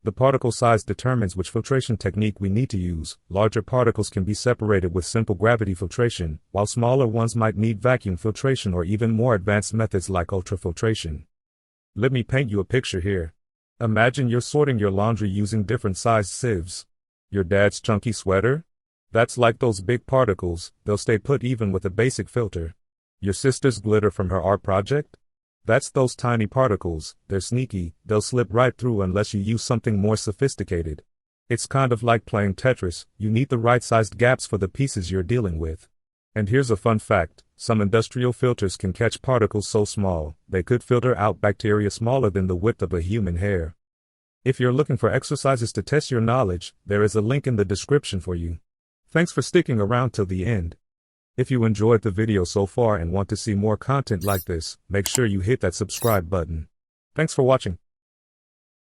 The particle size determines which filtration technique we need to use. Larger particles can be separated with simple gravity filtration, while smaller ones might need vacuum filtration or even more advanced methods like ultrafiltration. Let me paint you a picture here. Imagine you're sorting your laundry using different sized sieves. Your dad's chunky sweater? That's like those big particles, they'll stay put even with a basic filter. Your sister's glitter from her art project? That's those tiny particles, they're sneaky, they'll slip right through unless you use something more sophisticated. It's kind of like playing Tetris, you need the right-sized gaps for the pieces you're dealing with. And here's a fun fact, some industrial filters can catch particles so small, they could filter out bacteria smaller than the width of a human hair. If you're looking for exercises to test your knowledge, there is a link in the description for you. Thanks for sticking around till the end. If you enjoyed the video so far and want to see more content like this, make sure you hit that subscribe button. Thanks for watching.